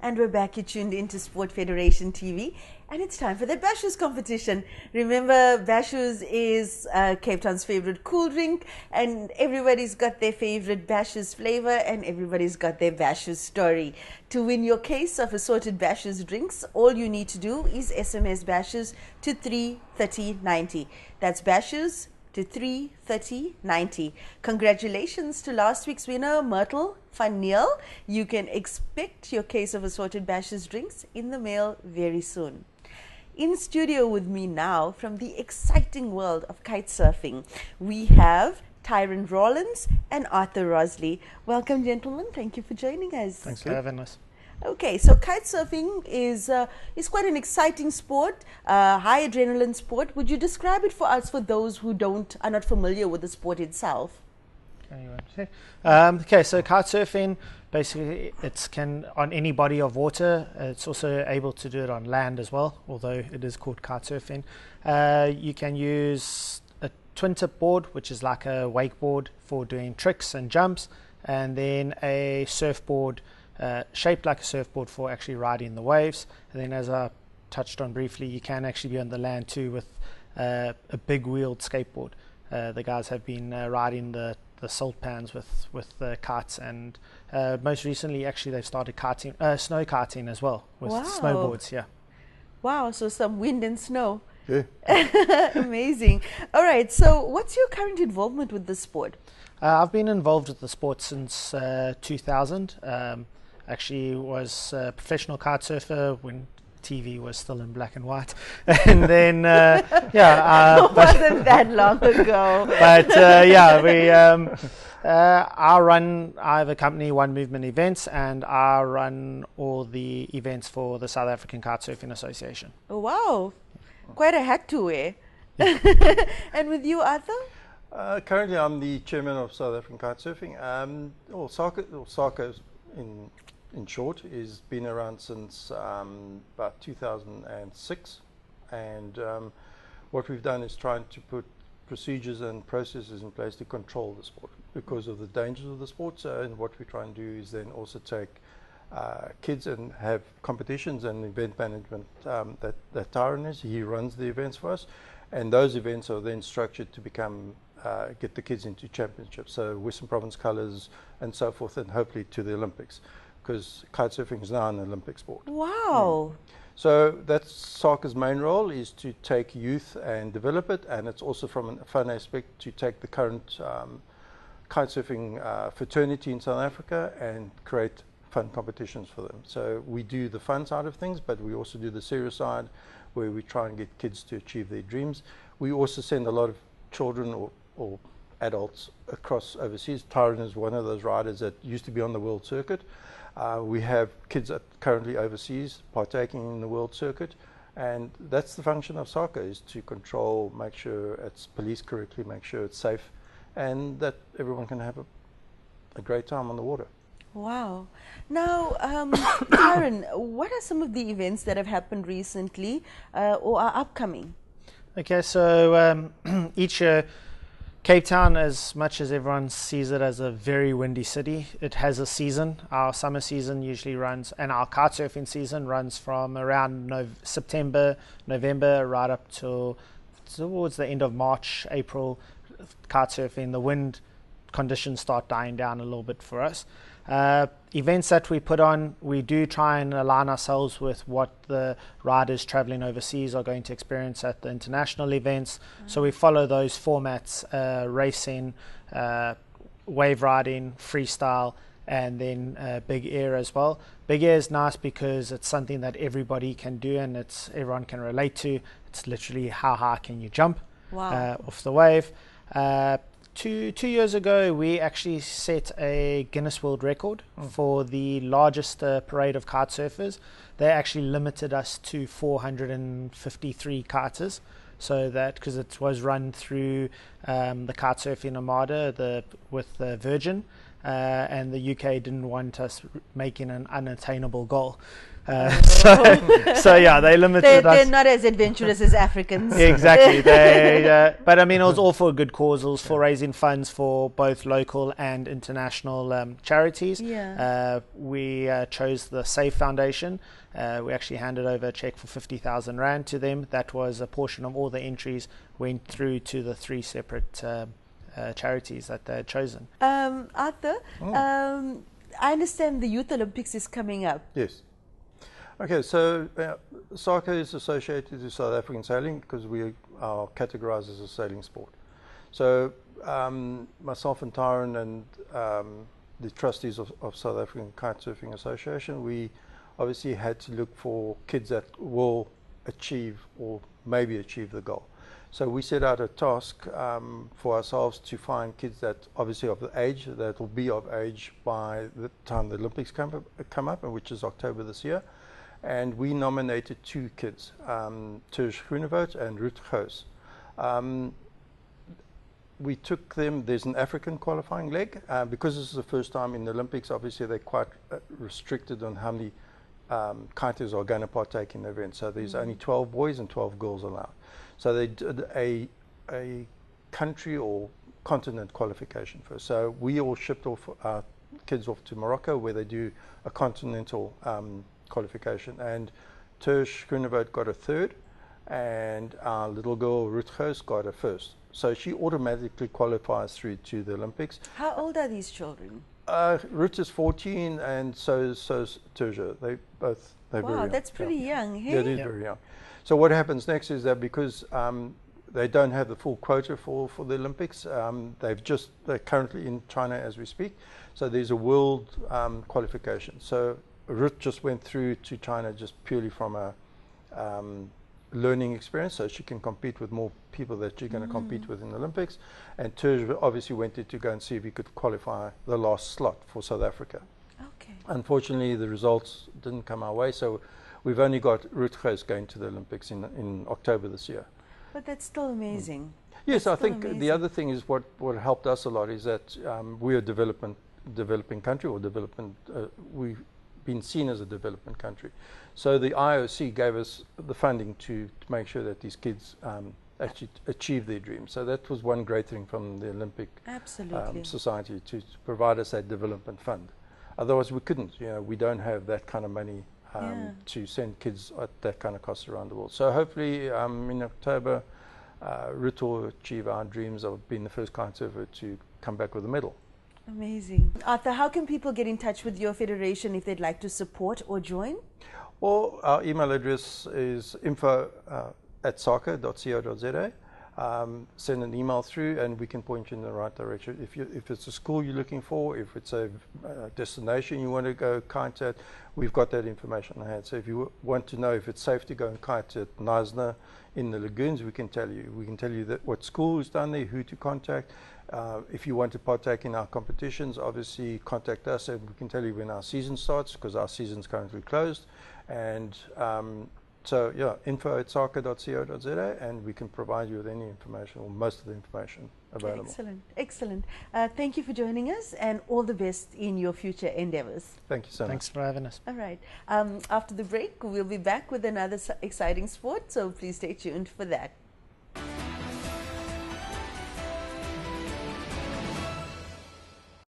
And we're back. You're tuned into Sport Federation TV, and it's time for the Bashes competition. Remember, Bashes is Cape Town's favorite cool drink, and everybody's got their favorite Bashes flavor, and everybody's got their Bashes story. To win your case of assorted Bashes drinks, all you need to do is SMS Bashes to 33090. That's Bashes to 33090. Congratulations to last week's winner, Myrtle van Neel. You can expect your case of assorted Bashes drinks in the mail very soon. In studio with me now from the exciting world of kite surfing, we have Tyrone Rawlins and Arthur Roslee. Welcome, gentlemen. Thank you for joining us. Thanks for having us. Okay, so kite surfing is quite an exciting sport, high adrenaline sport. Would you describe it for us, for those who are not familiar with the sport itself? Okay, so kite surfing, basically it can on any body of water. It's also able to do it on land as well, although it is called kite surfing. You can use a twin tip board, which is like a wakeboard for doing tricks and jumps, and then a surfboard shaped like a surfboard for actually riding the waves. And then, as I touched on briefly, you can actually be on the land too with a big wheeled skateboard. The guys have been riding the salt pans with the kites, and most recently actually they've started snow karting as well with snowboards. Yeah. Wow, so some wind and snow. Yeah. Amazing. All right, so what's your current involvement with the sport? I've been involved with the sport since 2000. Actually was a professional kite surfer when TV was still in black and white, and then wasn't that long ago. But I have a company, One Movement Events, and I run all the events for the South African Kite Surfing Association. Oh, wow, quite a hat to wear. And with you, Arthur? Currently, I'm the chairman of South African Kite Surfing. SARCA in short, has been around since about 2006, and what we've done is trying to put procedures and processes in place to control the sport because of the dangers of the sport. So, and what we try and do is then also take kids and have competitions and event management that Tyrone is. He runs the events for us, and those events are then structured to become get the kids into championships, so Western Province colours and so forth, and hopefully to the Olympics, because kite surfing is now an Olympic sport. Wow. So that's SARCA's main role, is to take youth and develop it, and it's also from a fun aspect to take the current kite surfing fraternity in South Africa and create fun competitions for them. So we do the fun side of things, but we also do the serious side where we try and get kids to achieve their dreams. We also send a lot of children or adults across overseas. Tyrone is one of those riders that used to be on the world circuit. We have kids that currently overseas partaking in the world circuit, and that's the function of SARCA, is to control, make sure it's policed correctly, make sure it's safe, and that everyone can have a great time on the water. Wow. Now, Tyrone, what are some of the events that have happened recently or are upcoming? Okay, so each year, Cape Town, as much as everyone sees it as a very windy city, it has a season. Our summer season usually runs, and our kite surfing season runs from around September, November, right up towards the end of March, April. Kite surfing, the wind conditions start dying down a little bit for us. Events that we put on, we do try and align ourselves with what the riders traveling overseas are going to experience at the international events. So we follow those formats: racing, wave riding, freestyle, and then big air as well. Big air is nice because it's something that everybody can do and everyone can relate to. It's literally how high can you jump off the wave. 2 years ago, we actually set a Guinness World Record for the largest parade of kite surfers. They actually limited us to 453 kiters, so that because it was run through the Kitesurfing Armada with Virgin, and the UK didn't want us making an unattainable goal. So yeah, they limited us. They're not as adventurous as Africans. Exactly. But I mean, it was all for a good cause. It was for raising funds for both local and international charities. Yeah. We chose the Safe Foundation. We actually handed over a check for 50,000 Rand to them. That was a portion of all the entries went through to the 3 separate charities that they had chosen. Arthur, I understand the Youth Olympics is coming up. Yes. Okay, so soccer is associated with South African sailing because we are categorized as a sailing sport. So myself and Tyrone and the trustees of South African Kitesurfing Association, we obviously had to look for kids that will achieve or maybe achieve the goal. So we set out a task for ourselves to find kids that obviously of the age, that will be of age by the time the Olympics come up, which is October this year. And we nominated 2 kids, Tyrone and Roslee. We took them, there's an African qualifying leg. Because this is the first time in the Olympics, obviously they're quite restricted on how many kiters are going to partake in the event. So there's only 12 boys and 12 girls allowed. So they did a country or continent qualification first. So we all shipped off our kids off to Morocco where they do a continental qualification, and Tyrone got a 3rd, and our little girl Roslee got a 1st. So she automatically qualifies through to the Olympics. How old are these children? Ruth is 14, and so's Tyrone. They're very young. That's pretty young. Hey? Yeah, it is very young. So what happens next is that because they don't have the full quota for the Olympics, they're currently in China as we speak. So there's a world qualification. So Ruth just went through to China just purely from a learning experience, so she can compete with more people that she's going to compete with in the Olympics. And Tyrone obviously wanted to go and see if he could qualify the last slot for South Africa. Okay. Unfortunately, the results didn't come our way, so we've only got Roslee going to the Olympics in October this year. But that's still amazing. Yes, I think amazing. the other thing is what helped us a lot is that we're a developing country, or we've been seen as a development country. So the IOC gave us the funding to make sure that these kids actually achieve their dreams. So that was one great thing from the Olympic Society to provide us that development fund. Otherwise we couldn't. We don't have that kind of money to send kids at that kind of cost around the world. So hopefully in October, Ruth will achieve our dreams of being the first kitesurfer to come back with a medal. Amazing. Arthur, how can people get in touch with your federation if they'd like to support or join? Well, our email address is info@soccer.co.za. Send an email through and we can point you in the right direction. If it's a school you're looking for, if it's a destination you want to go kite at, we've got that information on hand. So if you want to know if it's safe to go and kite at Knysna in the lagoons, we can tell you. We can tell you that what school is done there, who to contact. If you want to partake in our competitions, obviously contact us and we can tell you when our season starts, because our season's currently closed. And so yeah, info@soccer.co.za, and we can provide you with any information or most of the information available. Excellent, excellent. Thank you for joining us, and all the best in your future endeavors. Thank you so much. Thanks for having us. All right. After the break, we'll be back with another exciting sport, so please stay tuned for that.